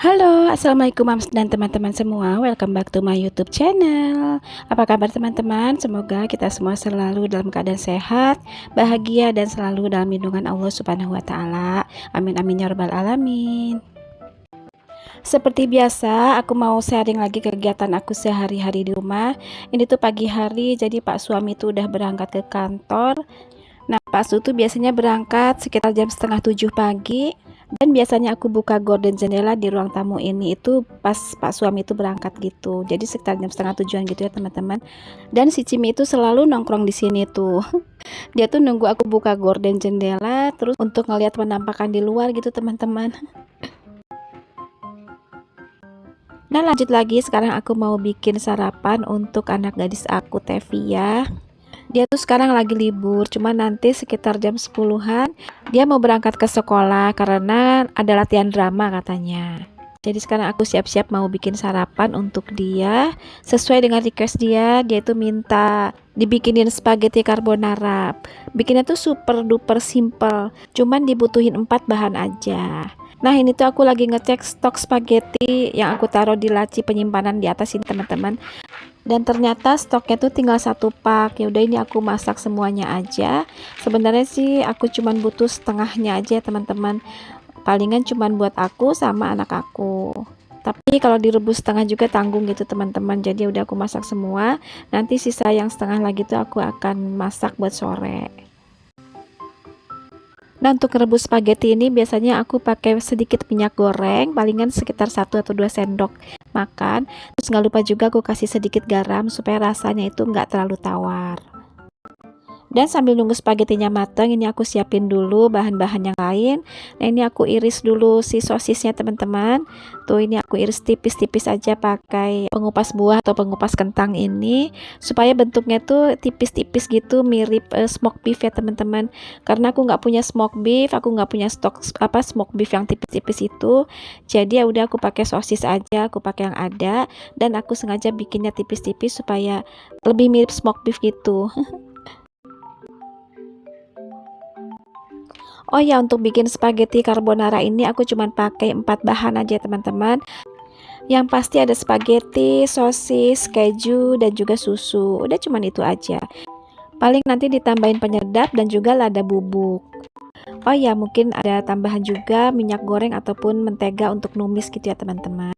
Halo, assalamualaikum mams dan teman-teman semua. Welcome back to my YouTube channel. Apa kabar teman-teman? Semoga kita semua selalu dalam keadaan sehat, bahagia, dan selalu dalam lindungan Allah Subhanahu wa Ta'ala. Amin, amin, ya Rabbal 'Alamin. Seperti biasa, aku mau sharing lagi kegiatan aku sehari-hari di rumah. Ini tuh pagi hari, jadi Pak suami tuh udah berangkat ke kantor. Nah, Pak Su tuh biasanya berangkat sekitar jam setengah 7 pagi. Dan biasanya aku buka gorden jendela di ruang tamu ini itu pas Pak suami itu berangkat gitu. Jadi sekitar jam setengah 7-an gitu ya teman-teman. Dan si Cimi itu selalu nongkrong di sini tuh. Dia tuh nunggu aku buka gorden jendela terus untuk ngeliat penampakan di luar gitu teman-teman. Nah, lanjut lagi, sekarang aku mau bikin sarapan untuk anak gadis aku, Tevia. Dia tuh sekarang lagi libur, cuma nanti sekitar jam 10-an dia mau berangkat ke sekolah karena ada latihan drama katanya. Jadi sekarang aku siap-siap mau bikin sarapan untuk dia. Sesuai dengan request dia itu minta dibikinin spaghetti carbonara. Bikinnya tuh super duper simple, cuman dibutuhin 4 bahan aja. Nah, ini tuh aku lagi ngecek stok spaghetti yang aku taruh di laci penyimpanan di atas ini teman-teman. Dan ternyata stoknya tuh tinggal 1 pak. Ya udah, ini aku masak semuanya aja. Sebenarnya sih aku cuman butuh setengahnya aja ya teman-teman. Palingan cuman buat aku sama anak aku. Tapi kalau direbus setengah juga tanggung gitu teman-teman. Jadi udah aku masak semua. Nanti sisa yang setengah lagi tuh aku akan masak buat sore. Nah, untuk rebus spaghetti ini biasanya aku pakai sedikit minyak goreng, palingan sekitar 1 atau 2 sendok makan. Terus nggak lupa juga aku kasih sedikit garam supaya rasanya itu nggak terlalu tawar. Dan sambil nunggu spagettinya matang, ini aku siapin dulu bahan-bahan yang lain. Nah, ini aku iris dulu si sosisnya teman-teman. Tuh, ini aku iris tipis-tipis aja pakai pengupas buah atau pengupas kentang ini supaya bentuknya tuh tipis-tipis gitu, mirip smoke beef ya teman-teman. Karena aku nggak punya smoke beef, aku nggak punya stok smoke beef yang tipis-tipis itu. Jadi ya udah, aku pakai sosis aja, aku pakai yang ada, dan aku sengaja bikinnya tipis-tipis supaya lebih mirip smoke beef gitu. Oh ya, untuk bikin spaghetti carbonara ini aku cuma pakai 4 bahan aja teman-teman. Yang pasti ada spaghetti, sosis, keju, dan juga susu. Udah cuman itu aja. Paling nanti ditambahin penyedap dan juga lada bubuk. Oh ya, mungkin ada tambahan juga minyak goreng ataupun mentega untuk numis gitu ya teman-teman.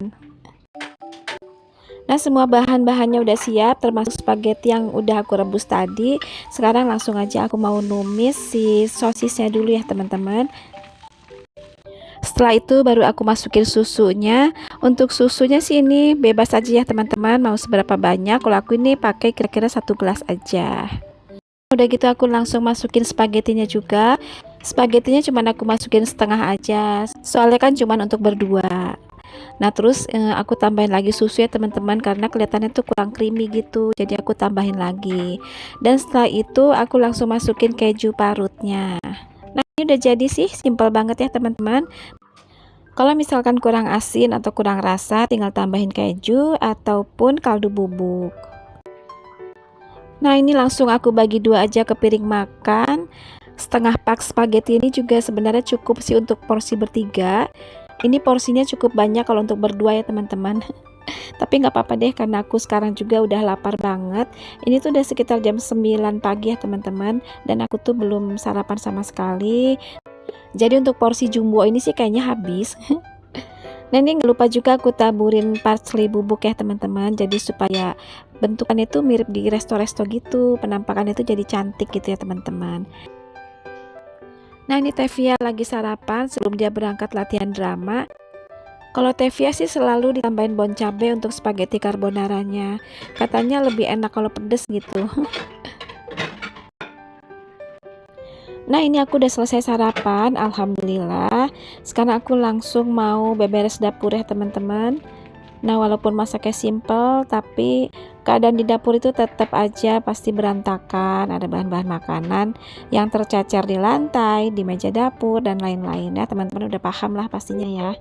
Nah, semua bahan-bahannya udah siap termasuk spaghetti yang udah aku rebus tadi. Sekarang langsung aja aku mau numis si sosisnya dulu ya teman-teman. Setelah itu baru aku masukin susunya. Untuk susunya sih ini bebas aja ya teman-teman, mau seberapa banyak. Kalau aku ini pakai kira-kira 1 gelas aja. Udah gitu aku langsung masukin spagettinya juga. Spagettinya cuman aku masukin setengah aja, soalnya kan cuman untuk berdua. Nah, terus aku tambahin lagi susu ya teman-teman, karena kelihatannya tuh kurang creamy gitu. Jadi aku tambahin lagi. Dan setelah itu aku langsung masukin keju parutnya. Nah, ini udah jadi sih, simple banget ya teman-teman. Kalau misalkan kurang asin atau kurang rasa, tinggal tambahin keju ataupun kaldu bubuk. Nah, ini langsung aku bagi 2 aja ke piring makan. Setengah pak spaghetti ini juga sebenarnya cukup sih untuk porsi bertiga. Ini porsinya cukup banyak kalau untuk berdua ya teman-teman. Tapi nggak apa-apa deh, karena aku sekarang juga udah lapar banget. Ini tuh udah sekitar jam 9 pagi ya teman-teman, dan aku tuh belum sarapan sama sekali. Jadi untuk porsi jumbo ini sih kayaknya habis. Nah, ini nggak lupa juga aku taburin parsley bubuk ya teman-teman. Jadi supaya bentukannya tuh mirip di resto-resto gitu, penampakannya tuh jadi cantik gitu ya teman-teman. Nah, ini Tevia lagi sarapan sebelum dia berangkat latihan drama. Kalau Tevia sih selalu ditambahin bon cabe untuk spaghetti carbonaranya. Katanya lebih enak kalau pedes gitu. Nah, ini aku udah selesai sarapan, alhamdulillah. Sekarang aku langsung mau beberes dapur ya teman-teman. Nah, walaupun masaknya simple, tapi keadaan di dapur itu tetap aja pasti berantakan. Ada bahan-bahan makanan yang tercecer di lantai, di meja dapur, dan lain-lain ya. Teman-teman udah paham lah pastinya ya.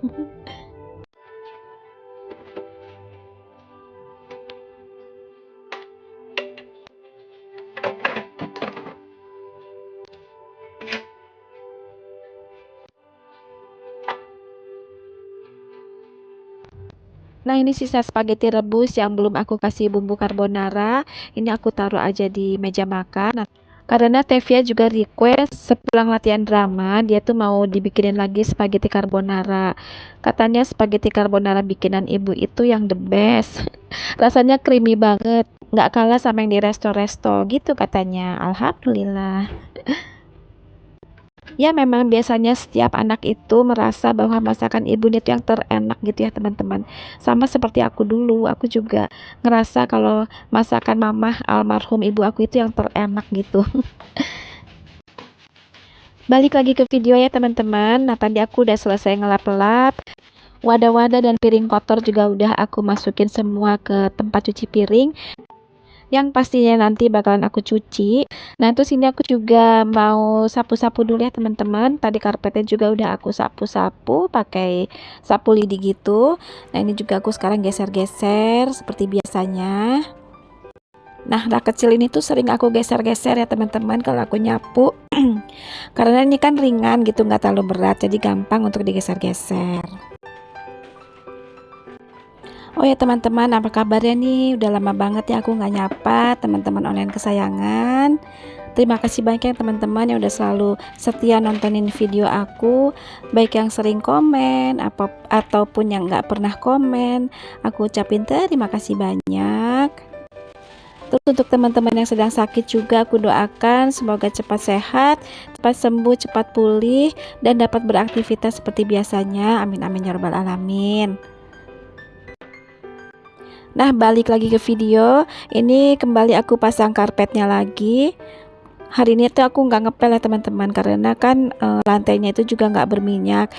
Nah, ini sisa spaghetti rebus yang belum aku kasih bumbu carbonara. Ini aku taruh aja di meja makan. Nah, karena Tevia juga request sepulang latihan drama, dia tuh mau dibikinin lagi spaghetti carbonara. Katanya spaghetti carbonara bikinan ibu itu yang the best. Rasanya creamy banget, nggak kalah sama yang di resto-resto gitu katanya. Alhamdulillah. Ya memang biasanya setiap anak itu merasa bahwa masakan ibunya itu yang terenak gitu ya teman-teman. Sama seperti aku dulu, aku juga ngerasa kalau masakan mamah almarhum ibu aku itu yang terenak gitu. Balik lagi ke video ya teman-teman. Nah tadi aku udah selesai ngelap-lap. Wadah-wadah dan piring kotor juga udah aku masukin semua ke tempat cuci piring, yang pastinya nanti bakalan aku cuci. Nah terus ini aku juga mau sapu-sapu dulu ya teman-teman. Tadi karpetnya juga udah aku sapu-sapu pakai sapu lidi gitu. Nah ini juga aku sekarang geser-geser seperti biasanya. Nah rak kecil ini tuh sering aku geser-geser ya teman-teman kalau aku nyapu. Karena ini kan ringan gitu, nggak terlalu berat, jadi gampang untuk digeser-geser. Oh ya teman-teman, apa kabarnya nih? Udah lama banget ya aku nggak nyapa teman-teman online kesayangan. Terima kasih banyak ya teman-teman yang udah selalu setia nontonin video aku, baik yang sering komen ataupun yang nggak pernah komen. Aku ucapin terima kasih banyak. Terus untuk teman-teman yang sedang sakit juga aku doakan semoga cepat sehat, cepat sembuh, cepat pulih, dan dapat beraktivitas seperti biasanya. Amin amin ya rabbal alamin. Nah balik lagi ke video, ini kembali aku pasang karpetnya lagi. Hari ini tuh aku nggak ngepel ya teman-teman, karena kan lantainya itu juga nggak berminyak.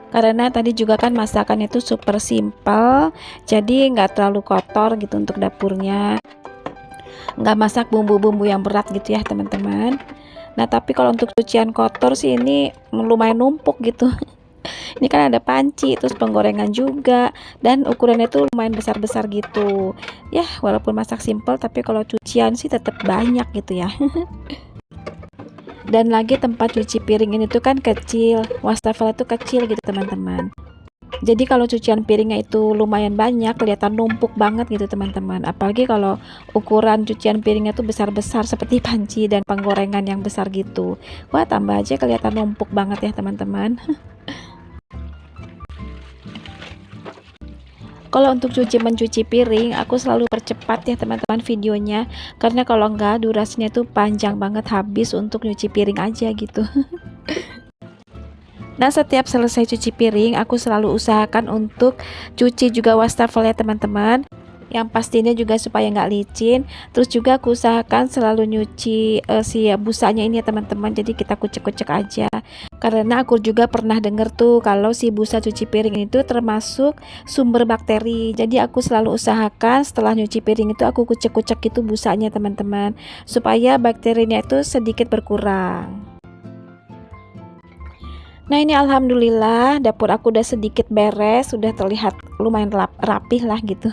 Karena tadi juga kan masakannya itu super simple, jadi nggak terlalu kotor gitu untuk dapurnya. Nggak masak bumbu-bumbu yang berat gitu ya teman-teman. Nah tapi kalau untuk cucian kotor sih ini lumayan numpuk gitu. Ini kan ada panci, terus penggorengan juga, dan ukurannya tuh lumayan besar-besar gitu. Ya, walaupun masak simple, tapi kalau cucian sih tetap banyak gitu ya. Dan lagi tempat cuci piring ini tuh kan kecil, wastafel itu kecil gitu teman-teman. Jadi kalau cucian piringnya itu lumayan banyak, kelihatan numpuk banget gitu teman-teman. Apalagi kalau ukuran cucian piringnya tuh besar-besar seperti panci dan penggorengan yang besar gitu. Wah, tambah aja kelihatan numpuk banget ya teman-teman. Kalau untuk mencuci piring, aku selalu percepat ya teman-teman videonya, karena kalau enggak durasinya tuh panjang banget, habis untuk nyuci piring aja gitu. Nah setiap selesai cuci piring, aku selalu usahakan untuk cuci juga wastafel ya teman-teman, yang pastinya juga supaya nggak licin. Terus juga aku usahakan selalu nyuci si busanya ini ya teman-teman, jadi kita kucek-kucek aja. Karena aku juga pernah denger tuh kalau si busa cuci piring itu termasuk sumber bakteri. Jadi aku selalu usahakan setelah nyuci piring itu aku kucek-kucek itu busanya teman-teman, supaya bakterinya itu sedikit berkurang. Nah ini alhamdulillah dapur aku udah sedikit beres, sudah terlihat lumayan rapih lah gitu.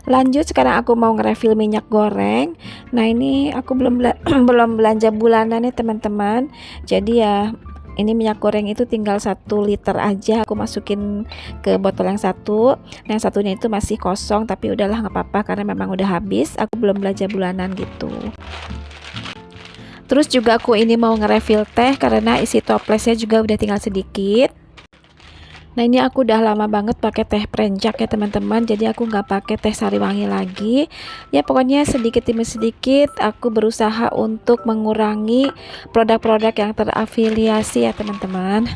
Lanjut sekarang aku mau nge-refill minyak goreng. Nah ini aku belum belum belanja bulanan ya teman-teman. Jadi ya ini minyak goreng itu tinggal 1 liter aja aku masukin ke botol yang satu. Nah, yang satunya itu masih kosong, tapi udahlah nggak apa-apa karena memang udah habis. Aku belum belanja bulanan gitu. Terus juga aku ini mau nge-refill teh karena isi toplesnya juga udah tinggal sedikit. Nah ini aku udah lama banget pakai teh prenjak ya teman-teman, jadi aku nggak pakai teh sariwangi lagi. Ya pokoknya sedikit demi sedikit aku berusaha untuk mengurangi produk-produk yang terafiliasi ya teman-teman.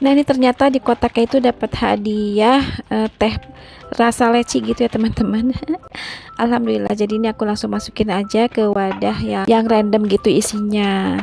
Nah ini ternyata di kotaknya itu dapat hadiah teh rasa leci gitu ya teman-teman. Alhamdulillah, jadi ini aku langsung masukin aja ke wadah yang random gitu isinya.